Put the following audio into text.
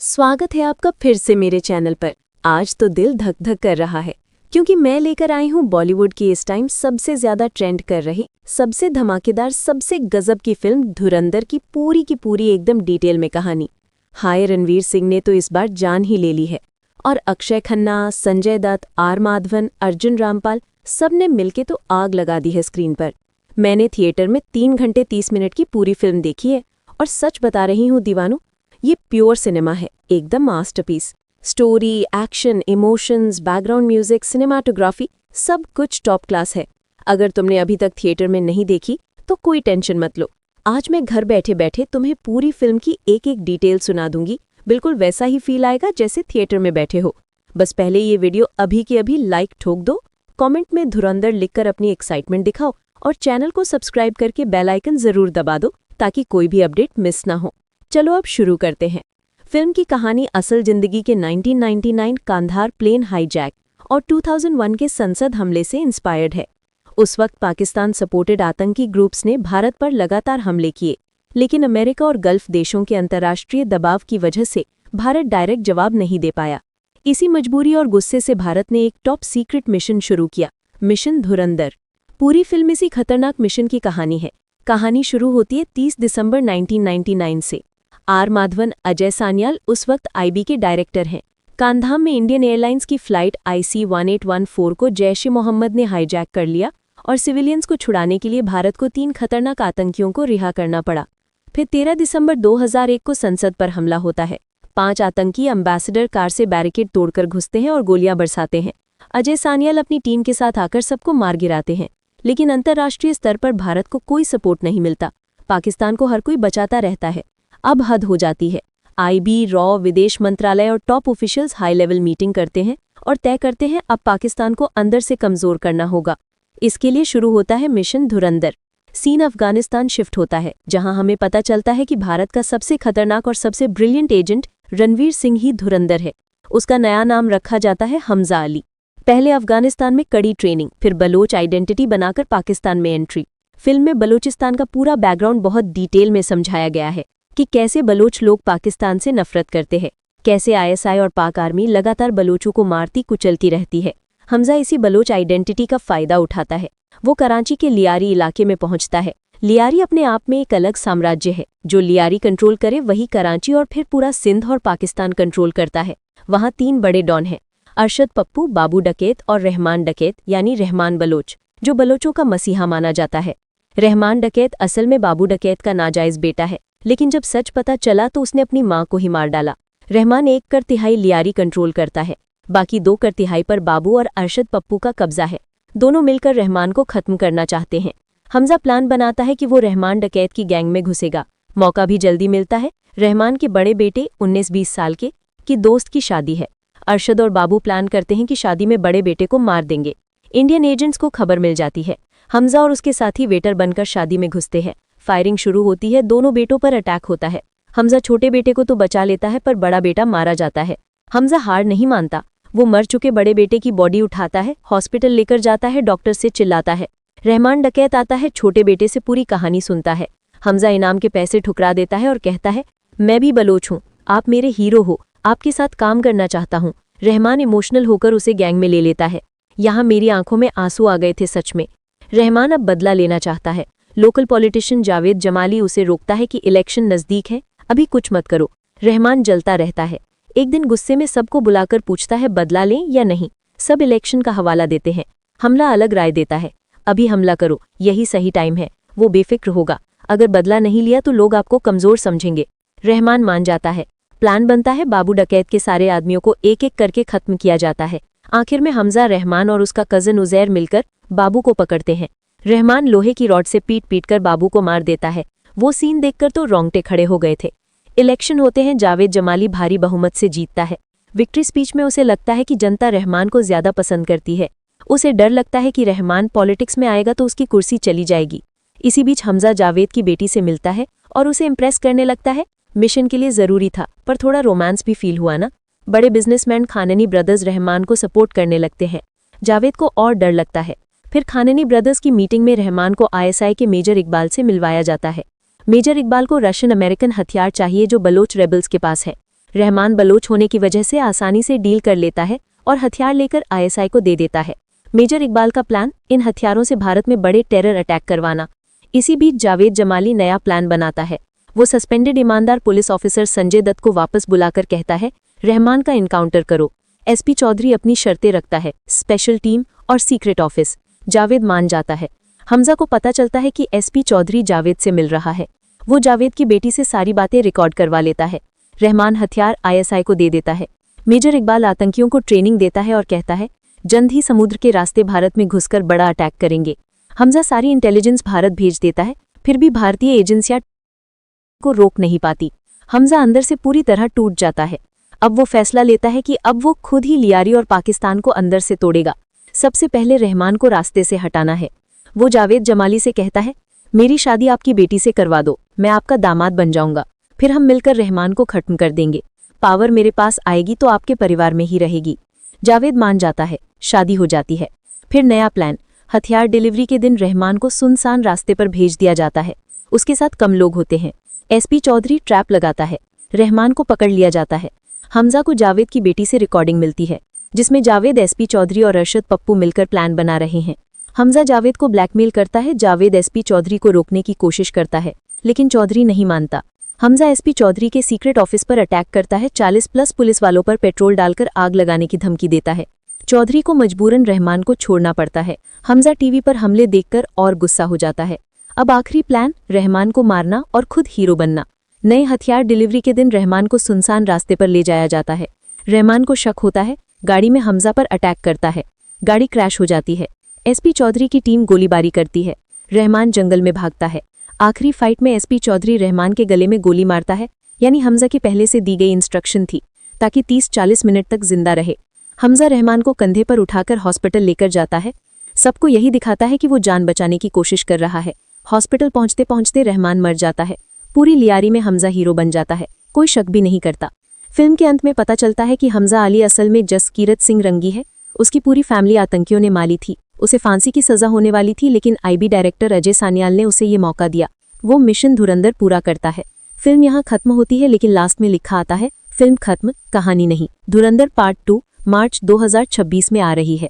स्वागत है आपका फिर से मेरे चैनल पर। आज तो दिल धक धक कर रहा है क्योंकि मैं लेकर आई हूँ बॉलीवुड की इस टाइम सबसे ज्यादा ट्रेंड कर रही, सबसे धमाकेदार, सबसे गजब की फिल्म धुरंधर की पूरी एकदम डिटेल में कहानी। हाय रणवीर सिंह ने तो इस बार जान ही ले ली है और अक्षय खन्ना, संजय दत्त, आर माधवन, अर्जुन रामपाल सबने मिलके तो आग लगा दी है स्क्रीन पर। मैंने थिएटर में 3 घंटे 30 मिनट की पूरी फिल्म देखी है और सच बता रही हूँ दीवानों, ये प्योर सिनेमा है, एकदम masterpiece. Story, action, emotions, background music, cinematography सब कुछ टॉप क्लास है। अगर तुमने अभी तक थिएटर में नहीं देखी तो कोई टेंशन मत लो, आज मैं घर बैठे बैठे तुम्हें पूरी फिल्म की एक एक डिटेल सुना दूंगी। बिल्कुल वैसा ही फील आएगा जैसे थिएटर में बैठे हो। बस पहले ये वीडियो अभी के अभी लाइक ठोक दो, कमेंट में धुरंधर लिखकर अपनी एक्साइटमेंट दिखाओ और चैनल को सब्सक्राइब करके बेल आइकन जरूर दबा दो ताकि कोई भी अपडेट मिस ना हो। चलो अब शुरू करते हैं। फिल्म की कहानी असल जिंदगी के 1999 कांधार प्लेन हाईजैक और 2001 के संसद हमले से इंस्पायर्ड है। उस वक्त पाकिस्तान सपोर्टेड आतंकी ग्रुप्स ने भारत पर लगातार हमले किए, लेकिन अमेरिका और गल्फ देशों के अंतर्राष्ट्रीय दबाव की वजह से भारत डायरेक्ट जवाब नहीं दे पाया। इसी मजबूरी और गुस्से से भारत ने एक टॉप सीक्रेट मिशन शुरू किया, मिशन धुरंधर। पूरी फिल्म इसी खतरनाक मिशन की कहानी है। कहानी शुरू होती है 30 दिसंबर 1999 से। आर माधवन, अजय सान्याल उस वक्त आईबी के डायरेक्टर हैं। कांधाम में इंडियन एयरलाइंस की फ्लाइट IC-1814 को जैश-ए-मोहम्मद ने हाईजैक कर लिया और सिविलियंस को छुड़ाने के लिए भारत को 3 खतरनाक आतंकियों को रिहा करना पड़ा। फिर 13 दिसंबर 2001 को संसद पर हमला होता है। 5 आतंकी एम्बेसडर कार से बैरिकेड तोड़कर घुसते हैं और गोलियां बरसाते हैं। अजय सान्याल अपनी टीम के साथ आकर सबको मार गिराते हैं, लेकिन अंतर्राष्ट्रीय स्तर पर भारत को कोई सपोर्ट नहीं मिलता। पाकिस्तान को हर कोई बचाता रहता है। अब हद हो जाती है। आईबी, रॉ, विदेश मंत्रालय और top officials high level meeting करते हैं और तय करते हैं अब पाकिस्तान को अंदर से कमजोर करना होगा। इसके लिए शुरू होता है मिशन धुरंधर। सीन अफगानिस्तान शिफ्ट होता है, जहां हमें पता चलता है कि भारत का सबसे खतरनाक और सबसे ब्रिलियंट एजेंट रणवीर सिंह ही धुरंधर है। उसका नया नाम रखा जाता है हमजा अली। पहले अफगानिस्तान में कड़ी ट्रेनिंग, फिर बलोच आइडेंटिटी बनाकर पाकिस्तान में एंट्री। फिल्म में बलूचिस्तान का पूरा बैकग्राउंड बहुत डिटेल में समझाया गया है कि कैसे बलोच लोग पाकिस्तान से नफरत करते हैं, कैसे ISI और पाक आर्मी लगातार बलोचों को मारती कुचलती रहती है। हमजा इसी बलोच आइडेंटिटी का फायदा उठाता है। वो कराची के लियारी इलाके में पहुंचता है। लियारी अपने आप में एक अलग साम्राज्य है। जो लियारी कंट्रोल करे वही कराची और फिर पूरा सिंध और पाकिस्तान कंट्रोल करता है। वहाँ 3 बड़े डॉन हैं, अरशद पप्पू, बाबू डकैत और रहमान डकैत, यानी रहमान बलोच, जो बलोचों का मसीहा माना जाता है। रहमान डकैत असल में बाबू डकैत का नाजायज बेटा है, लेकिन जब सच पता चला तो उसने अपनी मां को ही मार डाला। रहमान 1/3 लियारी कंट्रोल करता है, बाकी 2/3 पर बाबू और अरशद पप्पू का कब्जा है। दोनों मिलकर रहमान को खत्म करना चाहते हैं। हमजा प्लान बनाता है कि वो रहमान डकैत की गैंग में घुसेगा। मौका भी जल्दी मिलता है। रहमान के बड़े बेटे 19-20 साल के की दोस्त की शादी है। अरशद और बाबू प्लान करते हैं कि शादी में बड़े बेटे को मार देंगे। इंडियन एजेंट्स को खबर मिल जाती है। हमजा और उसके साथी वेटर बनकर शादी में घुसते हैं। फायरिंग शुरू होती है। दोनों बेटों पर अटैक होता है। हमजा छोटे बेटे को तो बचा लेता है, पर बड़ा बेटा मारा जाता है। हमजा हार नहीं मानता। वो मर चुके बड़े बेटे की बॉडी उठाता है, हॉस्पिटल लेकर जाता है, डॉक्टर से चिल्लाता है। रहमान डकैत आता है, छोटे बेटे से पूरी कहानी सुनता है। हमजा इनाम के पैसे ठुकरा देता है और कहता है, मैं भी बलोच हूँ, आप मेरे हीरो हो, आपके साथ काम करना चाहता हूँ। रहमान इमोशनल होकर उसे गैंग में ले लेता है। यहाँ मेरी आंखों में आंसू आ गए थे सच में। रहमान अब बदला लेना चाहता है। लोकल पॉलिटिशियन जावेद जमाली उसे रोकता है कि इलेक्शन नजदीक है, अभी कुछ मत करो। रहमान जलता रहता है। एक दिन गुस्से में सबको बुलाकर पूछता है बदला लें या नहीं। सब इलेक्शन का हवाला देते हैं। हमला अलग राय देता है, अभी हमला करो, यही सही टाइम है, वो बेफिक्र होगा। अगर बदला नहीं लिया तो लोग आपको कमजोर समझेंगे। रहमान मान जाता है। प्लान बनता है, बाबू डकैत के सारे आदमियों को एक एक करके खत्म किया जाता है। आखिर में हमजा, रहमान और उसका कजन उजैर मिलकर बाबू को पकड़ते हैं। रहमान लोहे की रॉड से पीट कर बाबू को मार देता है। वो सीन देखकर तो रोंगटे खड़े हो गए थे। इलेक्शन होते हैं। जावेद जमाली भारी बहुमत से जीतता है। विक्ट्री स्पीच में उसे लगता है कि जनता रहमान को ज्यादा पसंद करती है। उसे डर लगता है कि रहमान पॉलिटिक्स में आएगा तो उसकी कुर्सी चली जाएगी। इसी बीच हमजा जावेद की बेटी से मिलता है और उसे इम्प्रेस करने लगता है। मिशन के लिए जरूरी था, पर थोड़ा रोमांस भी फील हुआ ना। बड़े बिजनेसमैन खाननी ब्रदर्स रहमान को सपोर्ट करने लगते हैं। जावेद को और डर लगता है। फिर खाननी ब्रदर्स की मीटिंग में रहमान को ISI के मेजर इकबाल से मिलवाया जाता है। मेजर इकबाल को रशियन अमेरिकन हथियार चाहिए जो बलोच रेबल्स के पास है। रहमान बलोच होने की वजह से आसानी से डील कर लेता है और हथियार लेकर आईएसआई को दे देता है। मेजर इकबाल का प्लान इन हथियारों से भारत में बड़े टेरर अटैक करवाना। इसी बीच जावेद जमाली नया प्लान बनाता है। वो सस्पेंडेड ईमानदार पुलिस ऑफिसर संजय दत्त को वापस बुलाकर कहता है, रहमान का इनकाउंटर करो। एसपी चौधरी अपनी शर्तें रखता है, स्पेशल टीम और सीक्रेट ऑफिस। जावेद मान जाता है। हमजा को पता चलता है कि एसपी चौधरी जावेद से मिल रहा है। वो जावेद की बेटी से सारी बातें रिकॉर्ड करवा लेता है। रहमान हथियार आईएसआई को दे देता है। मेजर इकबाल आतंकियों को ट्रेनिंग देता है और कहता है, जल्द ही समुद्र के रास्ते भारत में घुसकर बड़ा अटैक करेंगे। हमजा सारी इंटेलिजेंस भारत भेज देता है, फिर भी भारतीय एजेंसियां को रोक नहीं पाती। हमजा अंदर से पूरी तरह टूट जाता है। अब वो फैसला लेता है कि अब वो खुद ही लियारी और पाकिस्तान को अंदर से तोड़ेगा। सबसे पहले रहमान को रास्ते से हटाना है। वो जावेद जमाली से कहता है, मेरी शादी आपकी बेटी से करवा दो, मैं आपका दामाद बन जाऊंगा, फिर हम मिलकर रहमान को खत्म कर देंगे। पावर मेरे पास आएगी तो आपके परिवार में ही रहेगी। जावेद मान जाता है। शादी हो जाती है। फिर नया प्लान। हथियार डिलीवरी के दिन रहमान को सुनसान रास्ते पर भेज दिया जाता है। उसके साथ कम लोग होते हैं। एसपी चौधरी ट्रैप लगाता है। रहमान को पकड़ लिया जाता है। हमजा को जावेद की बेटी से रिकॉर्डिंग मिलती है, जिसमें जावेद, एसपी चौधरी और अरशद पप्पू मिलकर प्लान बना रहे हैं। हमजा जावेद को ब्लैकमेल करता है। जावेद एसपी चौधरी को रोकने की कोशिश करता है, लेकिन चौधरी नहीं मानता। हमजा एसपी चौधरी के सीक्रेट ऑफिस पर अटैक करता है। 40+ पुलिस वालों पर पेट्रोल डालकर आग लगाने की धमकी देता है। चौधरी को मजबूरन रहमान को छोड़ना पड़ता है। हमजा टीवी पर हमले देखकर और गुस्सा हो जाता है। अब आखिरी प्लान, रहमान को मारना और खुद हीरो बनना। नए हथियार डिलीवरी के दिन रहमान को सुनसान रास्ते पर ले जाया जाता है। रहमान को शक होता है, गाड़ी में हमजा पर अटैक करता है। गाड़ी क्रैश हो जाती है। एसपी चौधरी की टीम गोलीबारी करती है। रहमान जंगल में भागता है। आखिरी फाइट में एसपी चौधरी रहमान के गले में गोली मारता है, यानी हमजा की पहले से दी गई इंस्ट्रक्शन थी, ताकि 30-40 मिनट तक जिंदा रहे। हमजा रहमान को कंधे पर उठाकर हॉस्पिटल लेकर जाता है। सबको यही दिखाता है कि वो जान बचाने की कोशिश कर रहा है। हॉस्पिटल पहुंचते पहुंचते रहमान मर जाता है। पूरी लियारी में हमजा हीरो बन जाता है। कोई शक भी नहीं करता। फिल्म के अंत में पता चलता है कि हमजा अली असल में जसकीरत सिंह रंगी है। उसकी पूरी फैमिली आतंकियों ने मारी थी। उसे फांसी की सजा होने वाली थी, लेकिन आईबी डायरेक्टर अजय सान्याल ने उसे ये मौका दिया। वो मिशन धुरंधर पूरा करता है। फिल्म यहाँ खत्म होती है, लेकिन लास्ट में लिखा आता है, फिल्म खत्म, कहानी नहीं। धुरंधर पार्ट 2 मार्च 2026 में आ रही है।